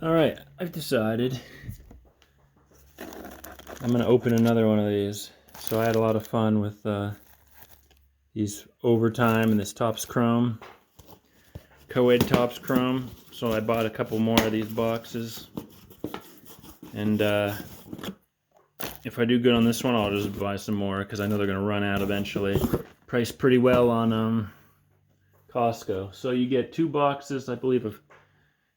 Alright, I've decided I'm going to open another one of these. So I had a lot of fun with these Overtime and this Topps Chrome, Co-Ed Topps Chrome. So I bought a couple more of these boxes. And if I do good on this one, I'll just buy some more because I know they're going to run out eventually. Priced pretty well on Costco. So you get 2 boxes, I believe, of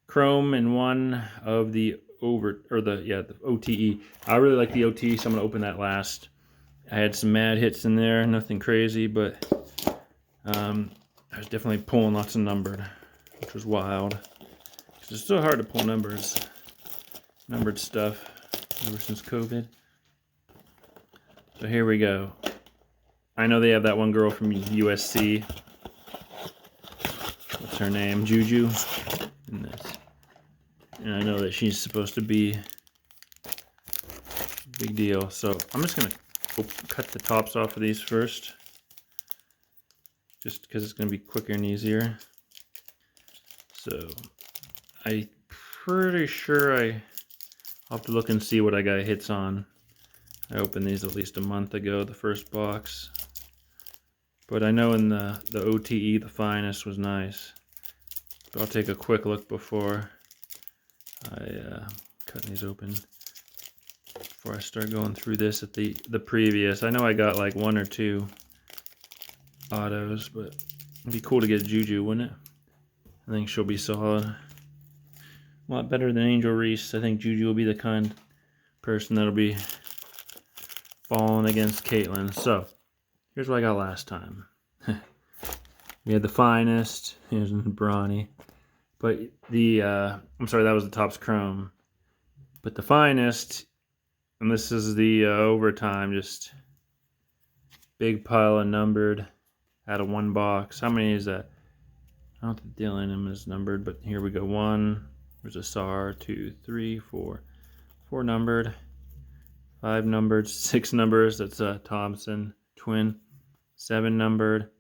Chrome and 1 of the the OTE. I really like the OTE, so I'm gonna open that last. I had some mad hits in there, nothing crazy, but I was definitely pulling lots of numbered, which was wild. It's so hard to pull numbered stuff ever since COVID. So here we go. I know they have that one girl from USC. What's her name? Juju. In this. And I know that she's supposed to be a big deal. So I'm just going to cut the tops off of these first. Just because it's going to be quicker and easier. So I'm pretty sure I'll have to look and see what I got hits on. I opened these at least a month ago, the first box. But I know in the OTE, the finest was nice. But I'll take a quick look before I cut these open. Before I start going through this at the previous. I know I got like 1 or 2 autos, but it'd be cool to get Juju, wouldn't it? I think she'll be solid. A lot better than Angel Reese. I think Juju will be the kind of person that'll be falling against Caitlin. So, here's what I got last time. We had the finest. Here's Brawny. But I'm sorry, that was the Topps Chrome. But the finest, and this is the Overtime, just big pile of numbered out of 1 box. How many is that? I don't think Dylan is numbered, but here we go. 1, there's a SAR, 2, 3, 4. 4 numbered, 5 numbered, 6 numbers, that's Thompson, twin, 7 numbered,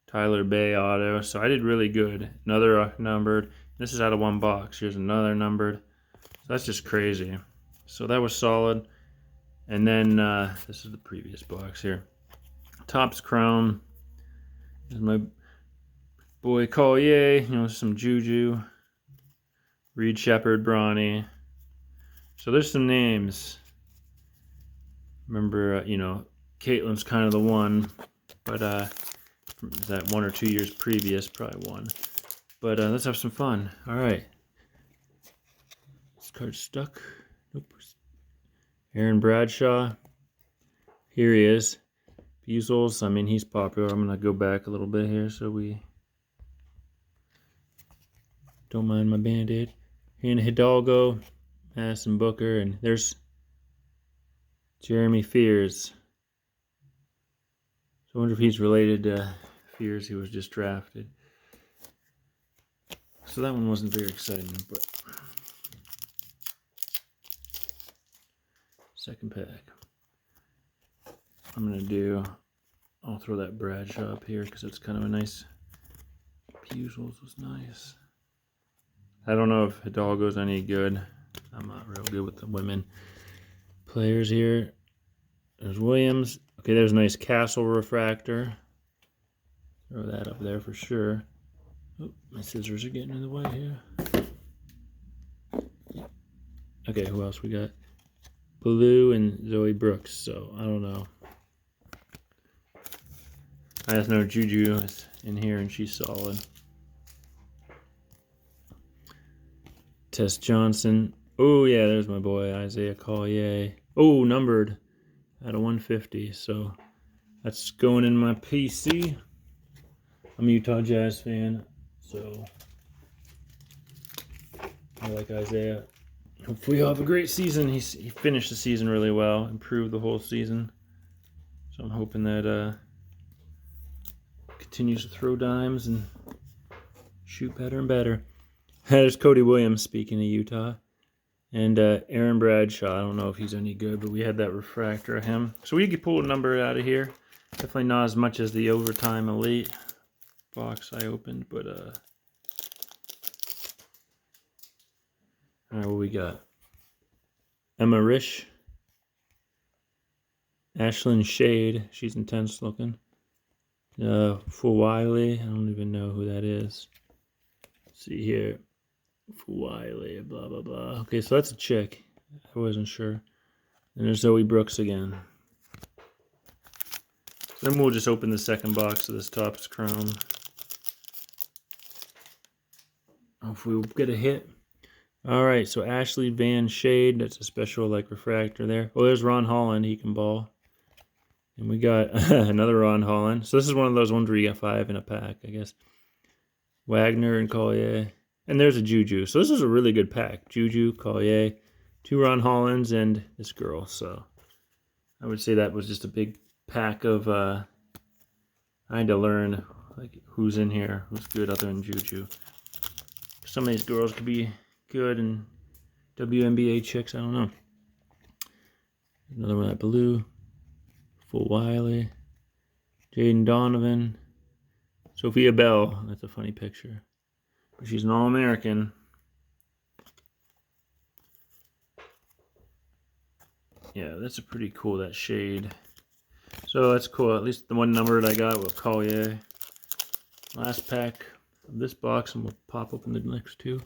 Tyler Bay auto. So I did really good. Another numbered. This is out of 1 box. Here's another numbered. So that's just crazy. So that was solid. And then this is the previous box here. Topps Chrome. This is my boy Collier. You know, some Juju. Reed Shepard, Brawny. So there's some names. Remember, Caitlin's kind of the one. But that 1 or 2 years previous, probably 1. But let's have some fun. All right. This card's stuck. Nope. Aaron Bradshaw. Here he is. Buzels. I mean, he's popular. I'm going to go back a little bit here so we don't mind my Band-Aid. And Hidalgo, Madison Booker, and there's Jeremy Fears. So I wonder if he's related to Fears, who was just drafted. So that one wasn't very exciting, but second pack. I'll throw that Bradshaw up here because it's kind of a nice, Buzels was nice. I don't know if Hidalgo's any good. I'm not real good with the women players here. There's Williams. Okay, there's a nice Castle refractor. Throw that up there for sure. Oh, my scissors are getting in the way here. Okay, who else we got? Blue and Zoe Brooks, so I don't know. I just know Juju is in here and she's solid. Tess Johnson. Oh, yeah, there's my boy, Isaiah Collier. Oh, numbered out of 150, so that's going in my PC. I'm a Utah Jazz fan. So, I like Isaiah. Hopefully he'll have a great season. He finished the season really well, improved the whole season. So I'm hoping that continues to throw dimes and shoot better and better. There's Cody Williams, speaking of Utah. And Aaron Bradshaw, I don't know if he's any good, but we had that refractor of him. So we could pull a number out of here. Definitely not as much as the Overtime Elite box I opened, but All right, what we got? Emma Rish. Ashlyn Shade. She's intense looking. Full Wiley. I don't even know who that is. Let's see here. Full Wiley. Blah, blah, blah. Okay, so that's a chick. I wasn't sure. And there's Zoe Brooks again. So then we'll just open the second box of this Topps Chrome. Hopefully we'll get a hit. All right, so Ashley Van Shade. That's a special like refractor there. Oh, there's Ron Holland. He can ball. And we got another Ron Holland. So this is one of those ones where you get 5 in a pack, I guess. Wagner and Collier. And there's a Juju. So this is a really good pack. Juju, Collier, 2 Ron Hollands, and this girl. So I would say that was just a big pack of... I had to learn like who's in here, who's good other than Juju. Some of these girls could be good and WNBA chicks, I don't know. Another one that blue. Full Wiley. Jaden Donovan. Sophia Bell. That's a funny picture. But she's an All-American. Yeah, that's a pretty cool, that shade. So that's cool. At least the one number that I got with Collier. Last pack of this box, and we'll pop open the next 2.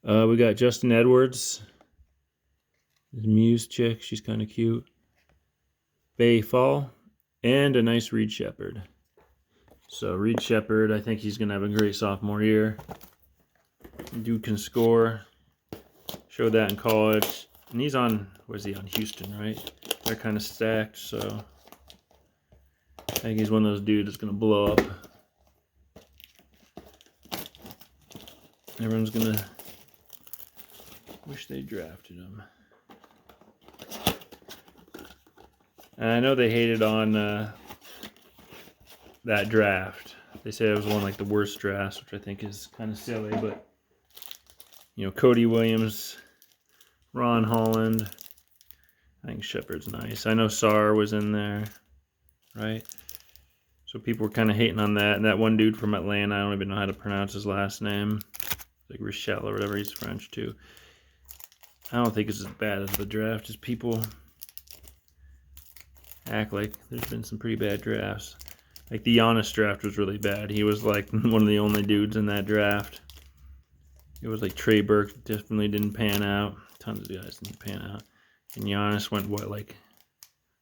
We got Justin Edwards. This Muse chick. She's kind of cute. Bay Fall. And a nice Reed Shepherd. So Reed Shepherd, I think he's going to have a great sophomore year. Dude can score. Showed that in college. And he's on, where's he on? Houston, right? They're kind of stacked, so I think he's one of those dudes that's going to blow up. Everyone's going to wish they drafted him. And I know they hated on that draft. They said it was one of like the worst drafts, which I think is kind of silly, but you know, Cody Williams, Ron Holland, I think Shepard's nice. I know Sarr was in there, right? So people were kind of hating on that. And that one dude from Atlanta, I don't even know how to pronounce his last name. Like Rochelle or whatever, he's French too. I don't think it's as bad as the draft as people act like. There's been some pretty bad drafts. Like the Giannis draft was really bad. He was like one of the only dudes in that draft. It was like Trey Burke definitely didn't pan out. Tons of guys didn't pan out. And Giannis went what, like,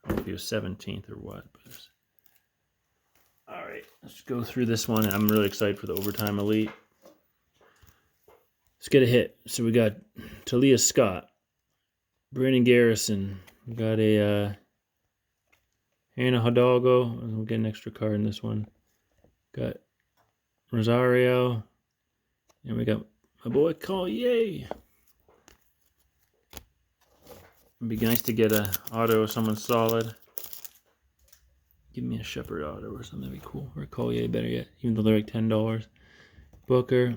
I don't know if he was 17th or what. But it was... All right, let's go through this one. I'm really excited for the Overtime Elite. Let's get a hit. So we got Talia Scott, Brandon Garrison. We got a Hannah Hidalgo. We'll get an extra card in this one. Got Rosario. And we got my boy Collier. It'd be nice to get a auto of someone solid. Give me a Shepherd auto or something. That'd be cool. Or Collier, better yet. Even though they're like $10. Booker.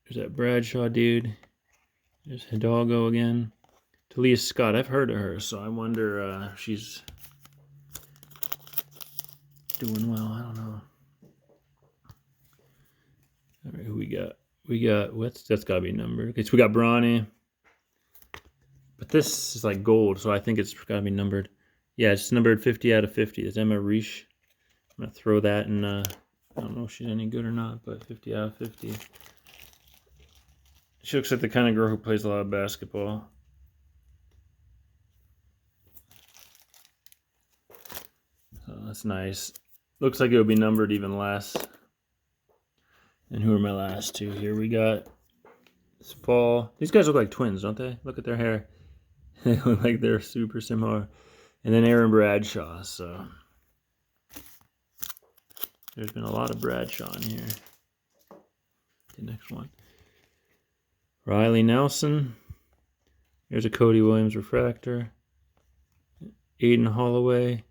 There's that Bradshaw dude. There's Hidalgo again. Talia Scott. I've heard of her, so I wonder if she's doing well. I don't know. All right, who we got? We got, that's got to be numbered. Okay, so we got Bronny. But this is like gold, so I think it's got to be numbered. Yeah, it's numbered 50 out of 50. That's Emma Riche. I'm going to throw that in. I don't know if she's any good or not, but 50 out of 50. She looks like the kind of girl who plays a lot of basketball. So that's nice. Looks like it would be numbered even less. And who are my last 2 here? We got this Fall. These guys look like twins, don't they? Look at their hair. They look like they're super similar. And then Aaron Bradshaw. So there's been a lot of Bradshaw in here. The next one. Riley Nelson. There's a Cody Williams refractor. Aiden Holloway.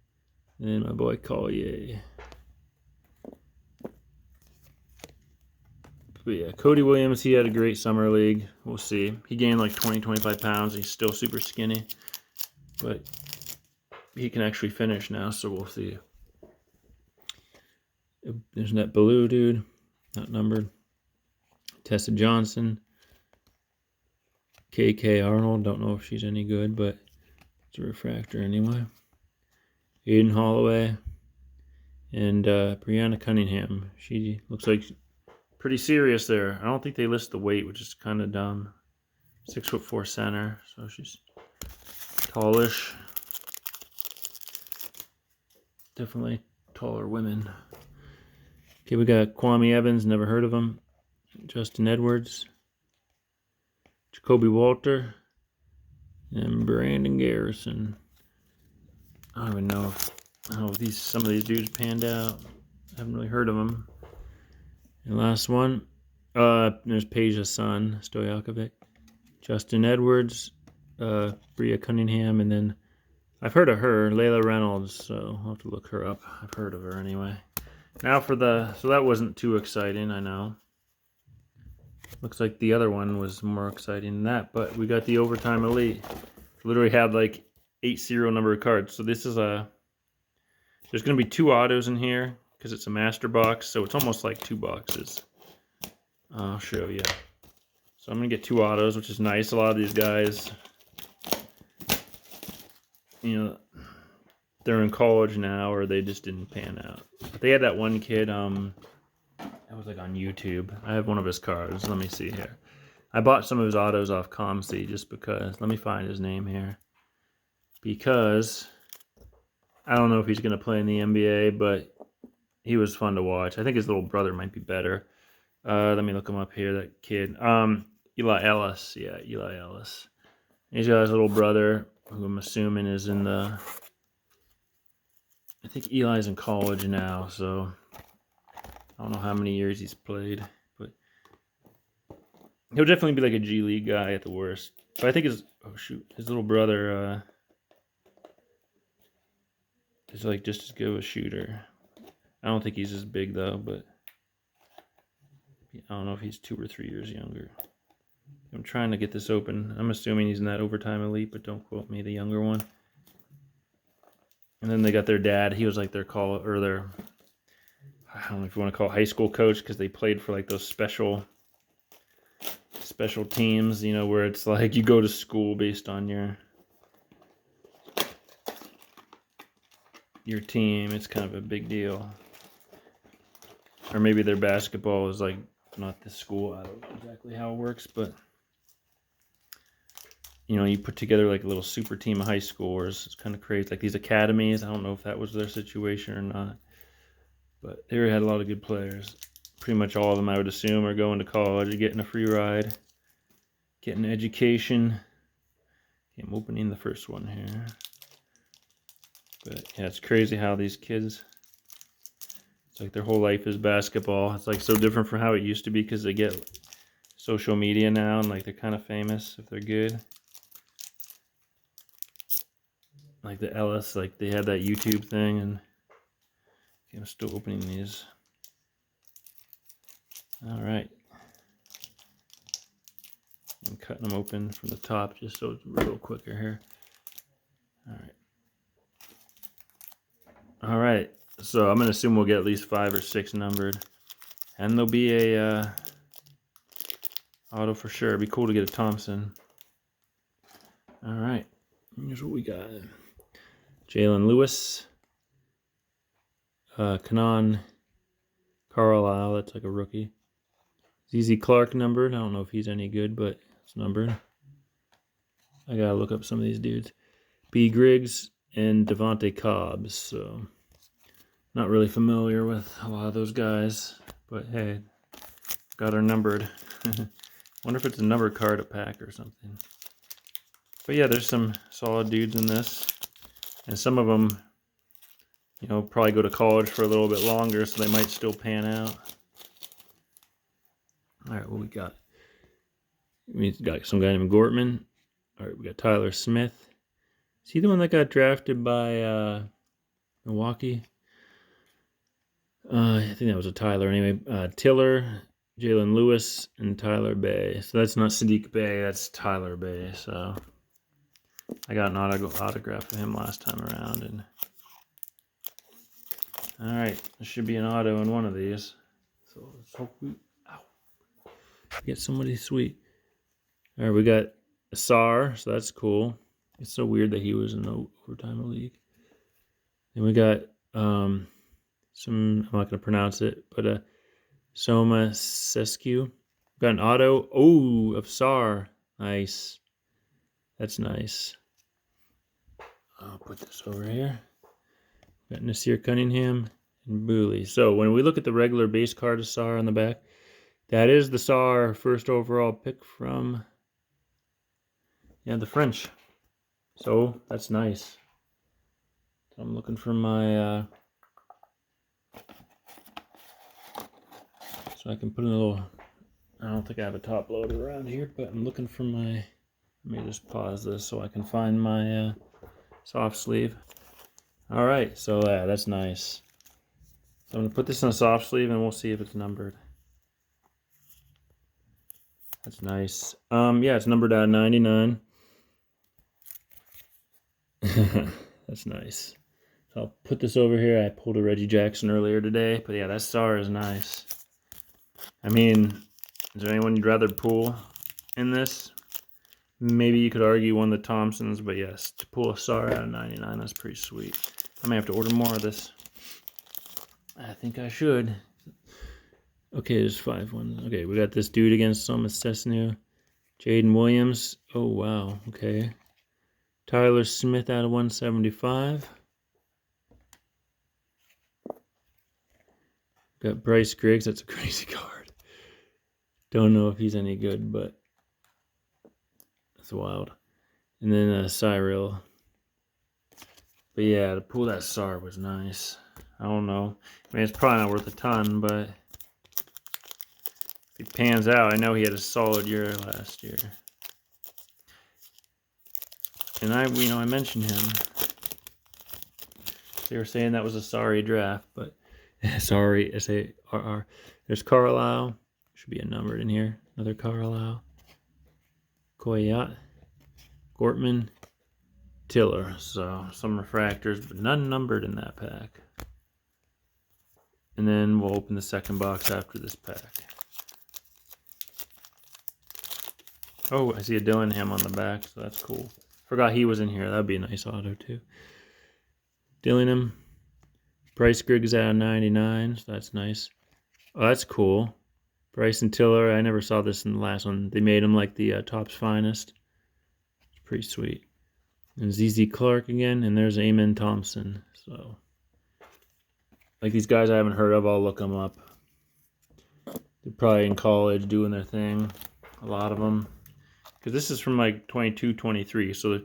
And my boy Collier. But yeah, Cody Williams, he had a great summer league. We'll see. He gained like 20, 25 pounds. He's still super skinny. But he can actually finish now, so we'll see. There's that blue dude. Not numbered. Tessa Johnson. KK Arnold. Don't know if she's any good, but it's a refractor anyway. Aiden Holloway. And Brianna Cunningham. She looks like pretty serious there. I don't think they list the weight, which is kind of dumb. 6'4" center, so she's tallish. Definitely taller women. Okay, we got Kwame Evans, never heard of him. Justin Edwards. Jacoby Walter. And Brandon Garrison. I don't even know if some of these dudes panned out. I haven't really heard of them. And last one, there's Peja's son, Stojakovic. Justin Edwards, Bria Cunningham, and then I've heard of her, Layla Reynolds, so I'll have to look her up. I've heard of her anyway. Now so that wasn't too exciting, I know. Looks like the other one was more exciting than that, but we got the Overtime Elite. Literally had like 8 serial number cards. So this is there's going to be 2 autos in here because it's a master box, so it's almost like 2 boxes. I'll show you. So I'm going to get 2 autos, which is nice. A lot of these guys, you know, they're in college now or they just didn't pan out. But they had that one kid, that was like on YouTube. I have one of his cards. Let me see here. I bought some of his autos off ComC just because. Let me find his name here. Because I don't know if he's going to play in the NBA, but he was fun to watch. I think his little brother might be better. Let me look him up here, that kid. Eli Ellis. Yeah, Eli Ellis. He's got his little brother, who I'm assuming is in the... I think Eli's in college now, so I don't know how many years he's played, but he'll definitely be like a G League guy at the worst. But I think his little brother is like just as good of a shooter. I don't think he's as big though, but I don't know if he's 2 or 3 years younger. I'm trying to get this open. I'm assuming he's in that Overtime Elite, but don't quote me, the younger one. And then they got their dad. He was like their I don't know if you want to call it high school coach, because they played for like those special teams, you know, where it's like you go to school based on your team. It's kind of a big deal. Or maybe their basketball is like not the school. I don't know exactly how it works, but you know, you put together like a little super team of high schoolers. It's kind of crazy. Like these academies, I don't know if that was their situation or not, but they had a lot of good players. Pretty much all of them, I would assume, are going to college, getting a free ride, getting an education. Okay, I'm opening the first one here. But yeah, it's crazy how these kids, it's like their whole life is basketball. It's like so different from how it used to be because they get social media now and like they're kind of famous if they're good. Like the Ellis, like they had that YouTube thing, and okay, I'm still opening these. All right. I'm cutting them open from the top just so it's a little quicker here. All right. All right. So I'm going to assume we'll get at least 5 or 6 numbered. And there'll be a auto for sure. It'd be cool to get a Thompson. All right. Here's what we got. Jalen Lewis. Kanan Carlisle. That's like a rookie. ZZ Clark numbered. I don't know if he's any good, but it's numbered. I got to look up some of these dudes. B. Griggs and Devontae Cobbs. So not really familiar with a lot of those guys, but hey, got her numbered. Wonder if it's a numbered card, a pack or something. But yeah, there's some solid dudes in this, and some of them, you know, probably go to college for a little bit longer, so they might still pan out. All right, what we got? We got some guy named Gortman. All right, we got Tyler Smith. Is he the one that got drafted by Milwaukee? I think that was a Tyler anyway. Tiller, Jalen Lewis, and Tyler Bay. So that's not Sadiq Bay, that's Tyler Bay. So I got an autograph of him last time around. And all right, there should be an auto in one of these. So let's hope we get somebody sweet. All right, we got Sar, so that's cool. It's so weird that he was in the overtime league. And we got some, I'm not going to pronounce it, but Soma Sescu. Got an auto. Oh, of Sar. Nice. That's nice. I'll put this over here. Got Nasir Cunningham and Booley. So when we look at the regular base card of Sar on the back, that is the Sar first overall pick from, yeah, the French. So that's nice. So I'm looking for my, so I can put in a little, I don't think I have a top loader around here, but I'm looking for my, let me just pause this so I can find my soft sleeve. All right, so that's nice. So I'm gonna put this in a soft sleeve and we'll see if it's numbered. That's nice. Yeah, it's numbered out 99. That's nice. So I'll put this over here. I pulled a Reggie Jackson earlier today, but yeah, that star is nice. I mean, is there anyone you'd rather pull in this? Maybe you could argue one of the Thompsons, but yes, to pull a star out of 99, that's pretty sweet. I may have to order more of this. I think I should. Okay, there's 5 ones. Okay, we got this dude against Soma Cesnu. Jaden Williams. Oh, wow. Okay. Tyler Smith out of 175. Got Bryce Griggs. That's a crazy card. Don't know if he's any good, but that's wild. And then Cyril. But yeah, to pull that SAR was nice. I don't know. I mean, it's probably not worth a ton, but if he pans out, I know he had a solid year last year. And I mentioned him. They were saying that was a sorry draft, but sorry, S-A-R-R. There's Carlisle. Should be a numbered in here. Another Carlisle. Koyat. Gortman. Tiller. So some refractors, but none numbered in that pack. And then we'll open the second box after this pack. Oh, I see a Dillingham on the back, so that's cool. Forgot he was in here. That'd be a nice auto too. Dillingham. Bryce Griggs out of 99, so that's nice. Oh, that's cool. Bryson Tiller, I never saw this in the last one. They made him like the Topps Finest. It's pretty sweet. And ZZ Clark again, and there's Amen Thompson. So, like these guys I haven't heard of, I'll look them up. They're probably in college doing their thing, a lot of them. Because this is from like 22, 23, so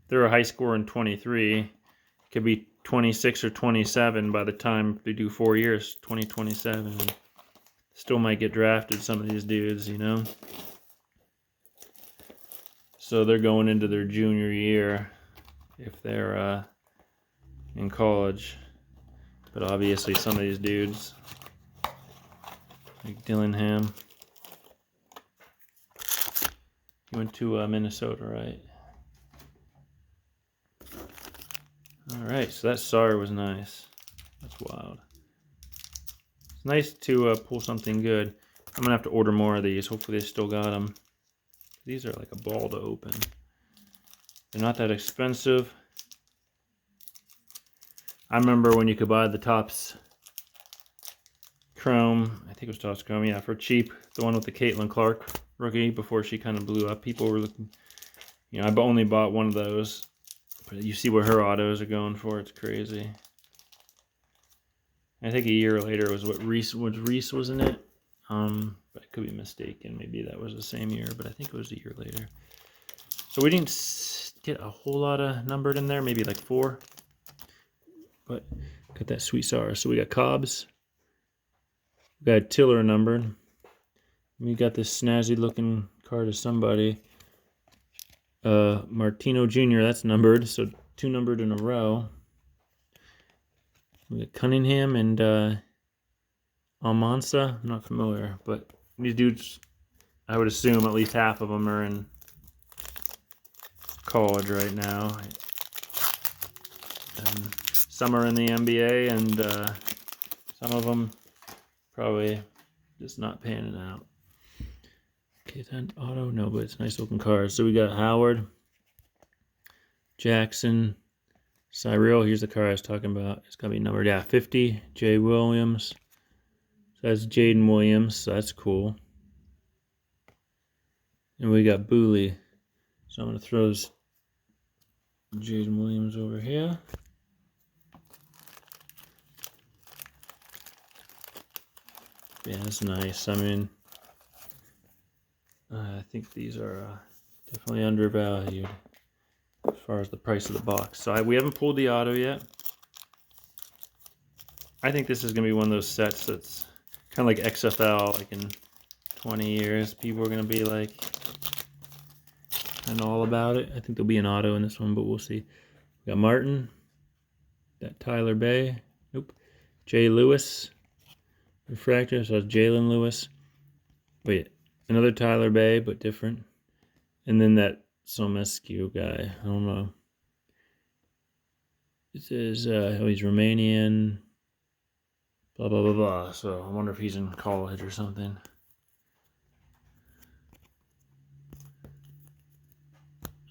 they're a high score in 23. Could be 26 or 27 by the time they do 4 years, 2027. Still might get drafted, some of these dudes, you know. So they're going into their junior year if they're in college. But obviously some of these dudes, like Dillingham, he went to Minnesota, right? Alright, so that SAR was nice. That's wild. It's nice to pull something good. I'm going to have to order more of these. Hopefully they still got them. These are like a ball to open. They're not that expensive. I remember when you could buy the Topps Chrome. I think it was Topps Chrome, yeah, for cheap. The one with the Caitlin Clark rookie before she kind of blew up. People were looking, you know, I've only bought one of those. But you see what her autos are going for. It's crazy. I think a year later was what Reese was in it. But I could be mistaken. Maybe that was the same year, but I think it was a year later. So we didn't get a whole lot of numbered in there, maybe like 4. But got that sweet SAR. So we got Cobbs. We got Tiller numbered. We got this snazzy looking card of somebody. Martino Jr., that's numbered, so 2 numbered in a row. We got Cunningham and Almanza. I'm not familiar, but these dudes, I would assume at least half of them are in college right now. And some are in the NBA, and some of them probably just not panning out. Okay, is that auto? No, but it's nice looking cars. So we got Howard, Jackson, Cyril. Here's the car I was talking about. It's gonna be numbered 50. Jay Williams. So that's Jaden Williams. So that's cool. And we got Booley. So I'm gonna throw Jaden Williams over here. Yeah, that's nice. I mean, I think these are definitely undervalued as far as the price of the box. So we haven't pulled the auto yet. I think this is going to be one of those sets that's kind of like XFL. Like in 20 years, people are going to be like kind of all about it. I think there'll be an auto in this one, but we'll see. We got Martin. That Tyler Bay. Nope. Jay Lewis. Refractor. So it's Jalen Lewis. Wait. Another Tyler Bay, but different. And then that Somescu guy. I don't know. It says he's Romanian. Blah, blah, blah, blah. So I wonder if he's in college or something.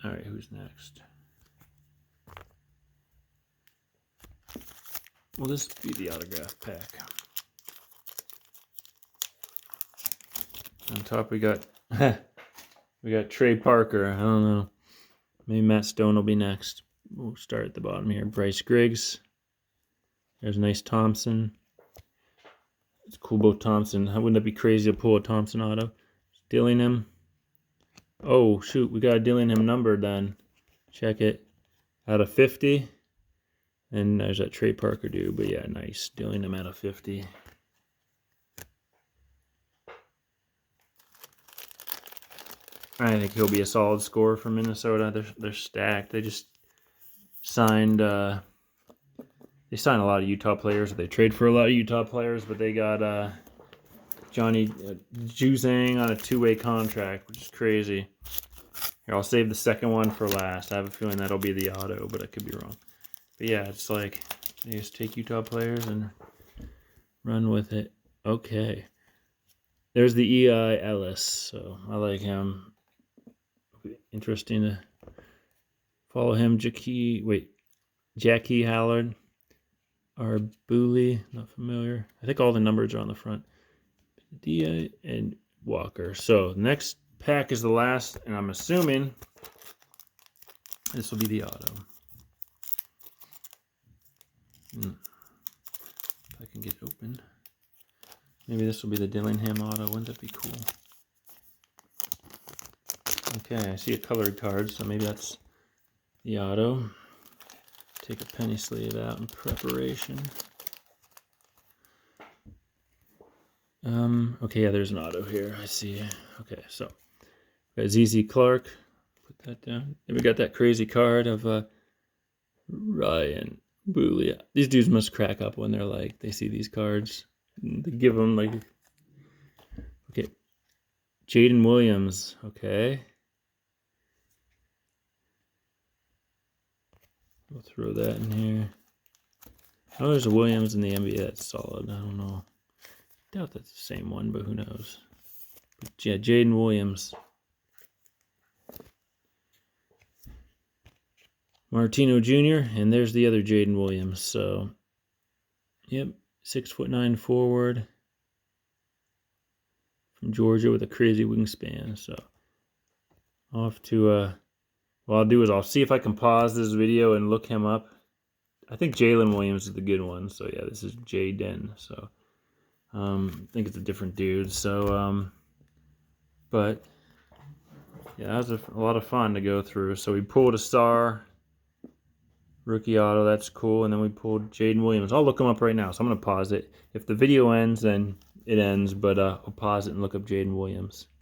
All right, who's next? Will this be the autograph pack? On top we got Trey Parker. I don't know. Maybe Matt Stone will be next. We'll start at the bottom here. Bryce Griggs. There's a nice Thompson. It's cool, both Thompson. Wouldn't that be crazy to pull a Thompson auto? Dillingham. Oh, shoot. We got a Dillingham number then. Check it. Out of 50. And there's that Trey Parker dude. But yeah, nice. Dillingham out of 50. I think he'll be a solid scorer for Minnesota. They're stacked. They just signed a lot of Utah players. They trade for a lot of Utah players, but they got Johnny Juzang on a 2-way contract, which is crazy. Here, I'll save the second one for last. I have a feeling that'll be the auto, but I could be wrong. But yeah, it's like they just take Utah players and run with it. Okay. There's the E.I. Ellis, so I like him. Interesting to follow him. Jackie Hallard. Booley, not familiar. I think all the numbers are on the front. Dia and Walker. So next pack is the last, and I'm assuming this will be the auto. If I can get it open. Maybe this will be the Dillingham auto. Wouldn't that be cool? Okay, I see a colored card, so maybe that's the auto. Take a penny sleeve out in preparation. Okay, yeah, there's an auto here. I see. Okay, so we got ZZ Clark. Put that down. Then we got that crazy card of Ryan Booley. These dudes must crack up when they see these cards. They give them okay. Jaden Williams. Okay. We'll throw that in here. Oh, there's a Williams in the NBA. That's solid. I don't know. Doubt that's the same one, but who knows. But yeah, Jaden Williams. Martino Jr. And there's the other Jaden Williams. So, yep, 6'9" forward from Georgia with a crazy wingspan. So, off to what I'll do is I'll see if I can pause this video and look him up. I think Jalen Williams is the good one. So yeah, this is Jaden. So I think it's a different dude. So but yeah, that was a lot of fun to go through. So we pulled a star rookie auto. That's cool. And then we pulled Jaden Williams. I'll look him up right now. So I'm gonna pause it. If the video ends, then it ends. But I'll pause it and look up Jaden Williams.